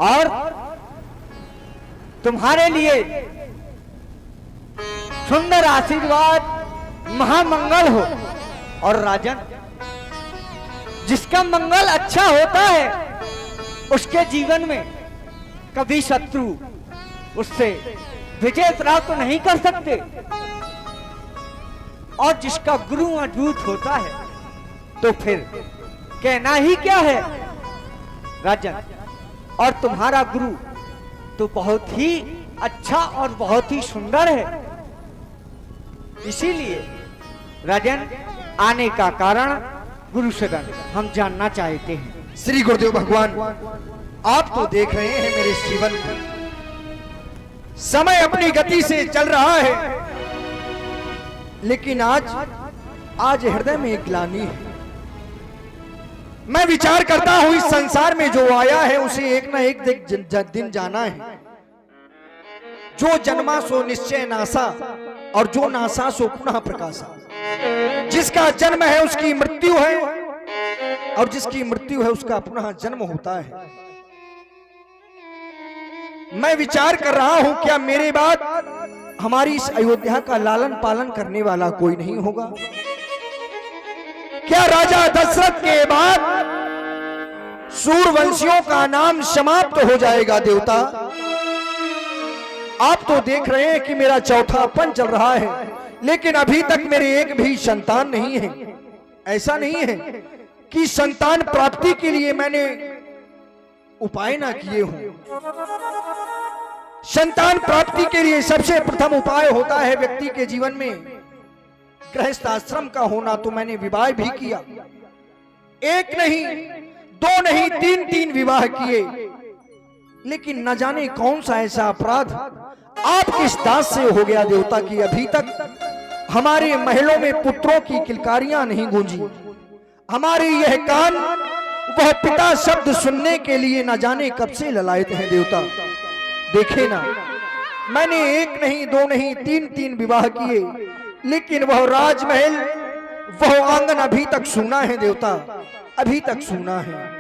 और तुम्हारे लिए सुंदर आशीर्वाद, महामंगल हो। और राजन, जिसका मंगल अच्छा होता है उसके जीवन में कभी शत्रु उससे विजय प्राप्त नहीं कर सकते, और जिसका गुरु मजबूत होता है तो फिर कहना ही क्या है राजन। और तुम्हारा गुरु तो बहुत ही अच्छा और बहुत ही सुंदर है। इसीलिए राजन, आने का कारण गुरु सदन हम जानना चाहते हैं। श्री गुरुदेव भगवान, आप तो देख रहे हैं मेरे जीवन में समय अपनी गति से चल रहा है, लेकिन आज हृदय में एक ग्लानि है। मैं विचार करता हूं इस संसार में जो आया है उसे एक ना एक दिन जाना है। जो जन्मा सो निश्चय नासा, और जो नासा सो पुनः प्रकाशा। जिसका जन्म है उसकी मृत्यु है, और जिसकी मृत्यु है उसका पुनः जन्म होता है। मैं विचार कर रहा हूं क्या मेरे बाद हमारी इस अयोध्या का लालन पालन करने वाला कोई नहीं होगा? क्या राजा दशरथ के बाद सूरवंशियों का नाम समाप्त हो जाएगा? देवता, आप तो देख रहे हैं कि मेरा चौथापन चल रहा है, लेकिन अभी तक मेरे एक भी संतान नहीं है। ऐसा नहीं है कि संतान प्राप्ति के लिए मैंने उपाय ना किए हों। संतान प्राप्ति के लिए सबसे प्रथम उपाय होता है व्यक्ति के जीवन में गृहस्थ आश्रम का होना। तो मैंने विवाह भी किया, एक नहीं, दो नहीं, तीन विवाह किए, लेकिन न जाने कौन सा ऐसा अपराध आप किस दास से हो गया देवता की अभी तक हमारे महलों में पुत्रों की किलकारियां नहीं गूंजी। हमारे यह कान वह पिता शब्द सुनने के लिए न जाने कब से ललायत हैं। देवता देखे ना, मैंने एक नहीं, दो नहीं, तीन विवाह किए, लेकिन वह राजमहल, वह आंगन अभी तक सूना है। देवता, अभी तक सूना है।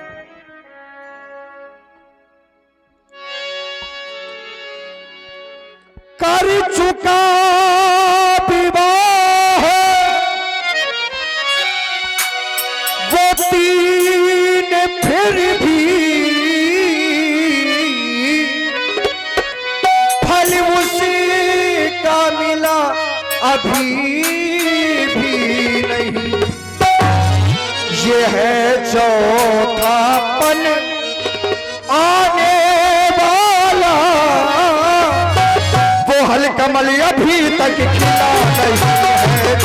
कर चुका विवाह वो तीन, फिर भी फल उसी का मिला अभी भी नहीं। ये है चौथापन आने वाला, वो हल कमल अभी तक खिला नहीं है।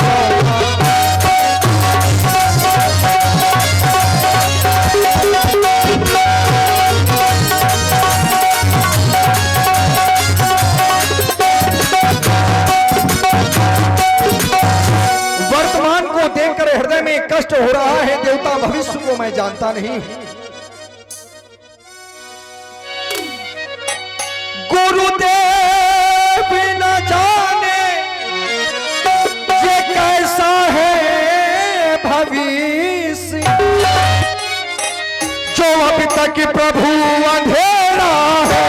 वर्तमान को देखकर हृदय में कष्ट हो रहा है देवता, भविष्य को मैं जानता नहीं। गुरुदेव न जाने ये कैसा है भविष्य, जो अभी तक प्रभु अंधेरा है।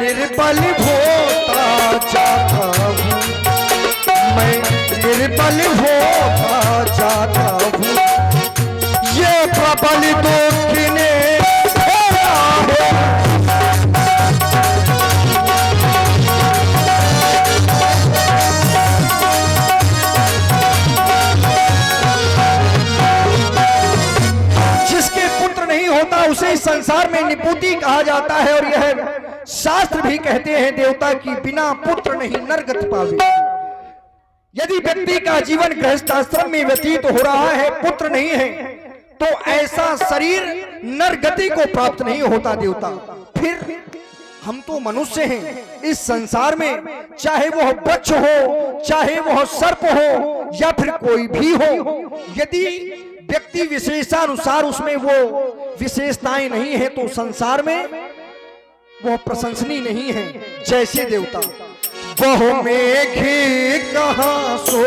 निर्बल होता जाता हूँ, मैं निर्बल होता जाता हूँ, ये प्रबल दुख ने घेरा है। जिसके पुत्र नहीं होता उसे इस संसार में निपुति कहा जाता है, और यह शास्त्र भी कहते हैं देवता की बिना पुत्र नहीं नरगति पावे। यदि व्यक्ति का जीवन गृहस्थाश्रम में व्यतीत हो रहा है, पुत्र नहीं है, तो ऐसा शरीर नरगति को प्राप्त नहीं होता देवता। फिर हम तो मनुष्य हैं। इस संसार में चाहे वह वृक्ष हो, चाहे वह सर्प हो, या फिर कोई भी हो, यदि व्यक्ति विशेषानुसार उसमें वो विशेषताएं नहीं है तो संसार में वह प्रशंसनीय नहीं है। जैसे देवता वह मेघे कहाँ सो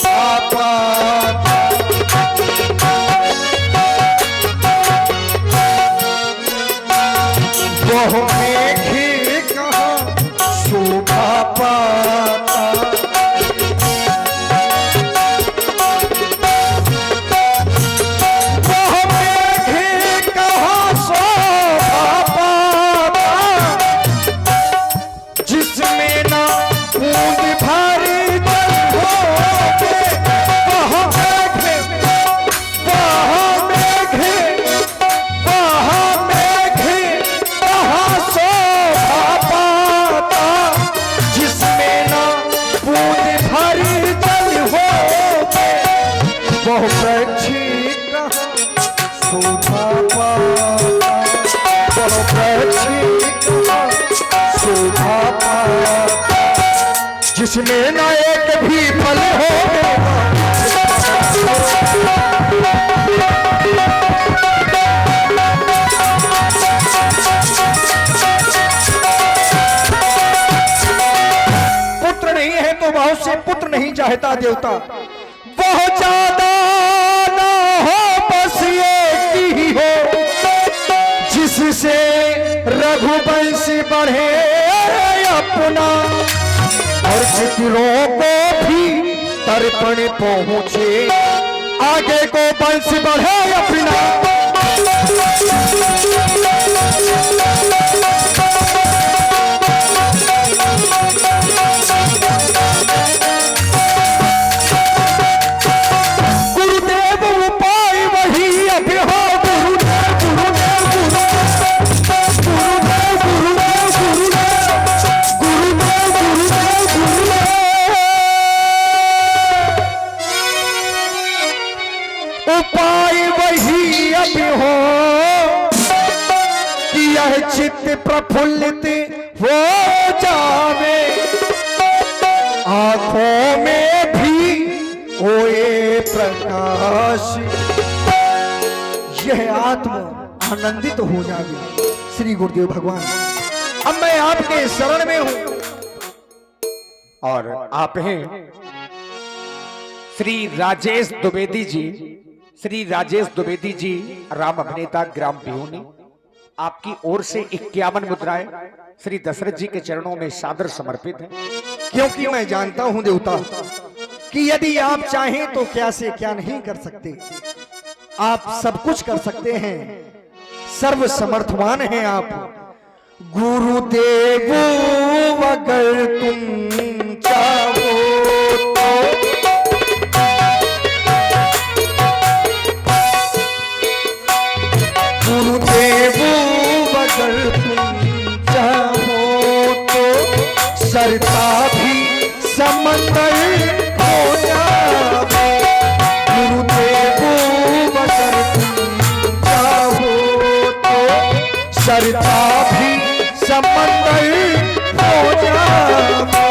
आपा, वह मेघे कहाँ शोभा पाता, वह मेघे कहाँ शोभा पाता, जिसमें ना बूंद भरी जल होवे, वह मेघे, वह मेघे, वह मेघे कहाँ शोभा पाता, जिसमें ना बूंद भरी जल होवे, वह वृक्ष कहाँ शोभा पाता, वह वृक्ष कहाँ शोभा पाता, जिसमें न एक भी फल हो। पुत्र नहीं है तो बहुत से पुत्र नहीं चाहता देवता, बहुत ज्यादा ना हो बस एक ही हो, जिससे रघुवंश बढ़े अपना, और पितरों को भी तर्पण पहुंचे, आगे को वंश बढ़े अपना। गुरुदेव उपाय वही अभी हो, गुरुदेव गुरुदेव गुरुदेव गुरुदेव गुरुदेव गुरुदेव गुरुदेव गुरुदेव, उपाय वही अभी हो कि यह चित्त प्रफुल्लित हो जावे, आंखों में भी होए प्रकाश, यह आत्मा आनंदित हो जावे। श्री गुरुदेव भगवान, अब मैं आपके शरण में हूं और आप हैं श्री राजेश द्विवेदी जी। श्री राजेश द्विवेदी जी राम अभिनेता ग्राम बिहुनी, आपकी ओर से 51 मुद्राएं श्री दशरथ जी के चरणों में सादर समर्पित हैं। क्योंकि मैं जानता हूं देवता कि यदि आप चाहें तो क्या से क्या नहीं कर सकते, आप सब कुछ कर सकते हैं, सर्व समर्थवान हैं आप। गुरुदेव अगर तुम चाहो तो, गुरुदेव अगर तुम चाहो तो सरता भी समंदर हो जावे, गुरुदेव अगर तुम चाहो तो सरता भी समंदर हो जावे।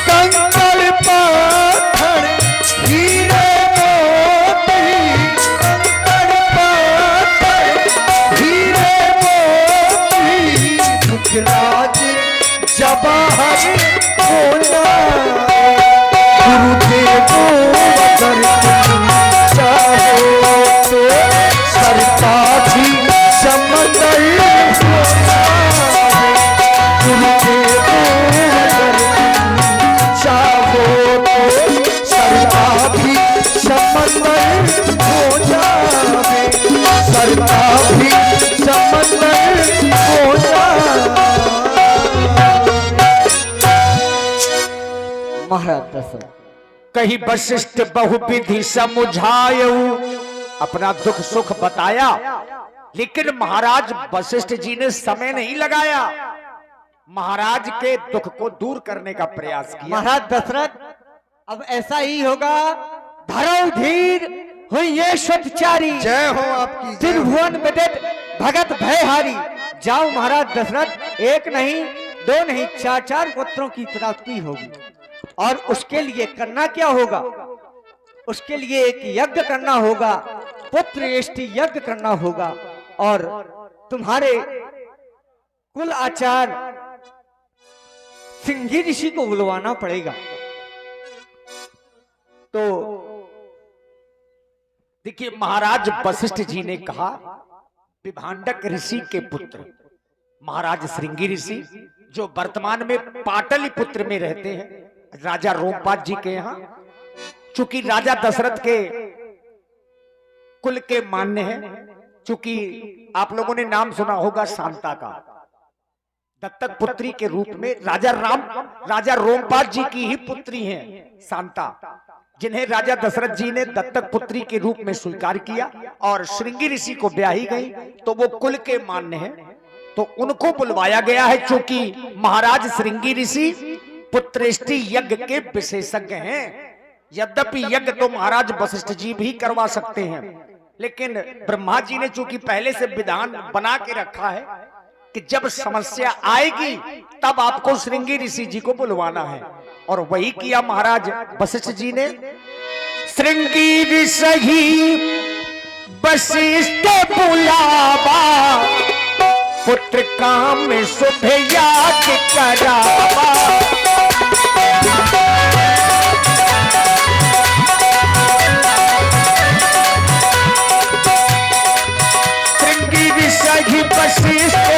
कंकड़ पत्थर हीरे मोती, कंकड़ पत्थर हीरे मोती, दुखराज जवाहर हो जाए, गुरुदेव अगर तुम चाहो तो सरता भी समंदर हो जाए, गुरुदेव अगर तुम चाहो तो सरता भी समंदर हो जाए, सरता भी समंदर हो जाए। महाराज दशरथ, कहीं वशिष्ठ बहुविधि समझायऊ, अपना दुख सुख बताया, लेकिन महाराज वशिष्ठ जी ने समय नहीं लगाया। महाराज के दुख को दूर करने का प्रयास किया। महाराज दशरथ, अब ऐसा ही होगा। धरो धीर हुई ये स्वचारी, जय हो आपकी, जय हो। त्रिभुवन विदित भगत भयहारी। जाओ महाराज दशरथ, एक नहीं दो नहीं चार चार पुत्रों की प्राप्ति होगी। और उसके लिए करना क्या होगा? उसके लिए एक यज्ञ करना होगा, पुत्र एष्टि यज्ञ करना होगा। और तुम्हारे कुल आचार्य सिंही ऋषि को बुलवाना पड़ेगा। तो देखिए, महाराज वशिष्ठ जी ने कहा, विभांडक ऋषि के पुत्र महाराज श्रृंगी ऋषि, जो वर्तमान में पाटलिपुत्र में रहते हैं, राजा रोमपाद जी के यहाँ, चूंकि राजा दशरथ के कुल के मान्य हैं, चूंकि आप लोगों ने नाम सुना होगा शांता का, दत्तक पुत्री के रूप में राजा रोमपाद जी की ही पुत्री हैं शांता, जिन्हें राजा दशरथ जी ने दत्तक पुत्री के रूप में स्वीकार किया और श्रृंगी ऋषि को ब्याही गई, तो वो कुल के मान्य हैं, तो उनको बुलवाया गया है। चूंकि महाराज श्रृंगी ऋषि पुत्रेष्टि यज्ञ के विशेषज्ञ हैं। यद्यपि यज्ञ तो महाराज वशिष्ठ जी भी करवा सकते हैं, लेकिन ब्रह्मा जी ने चूंकि पहले से विधान बना के रखा है कि जब समस्या आएगी तब आपको श्रृंगी ऋषि जी को बुलवाना है, और वही किया महाराज वशिष्ठ जी ने। श्रृंगी ऋषि वशिष्ठ बुलावा, पुत्र काम शुभ याद करावा। श्रृंगी ऋषि वशिष्ठ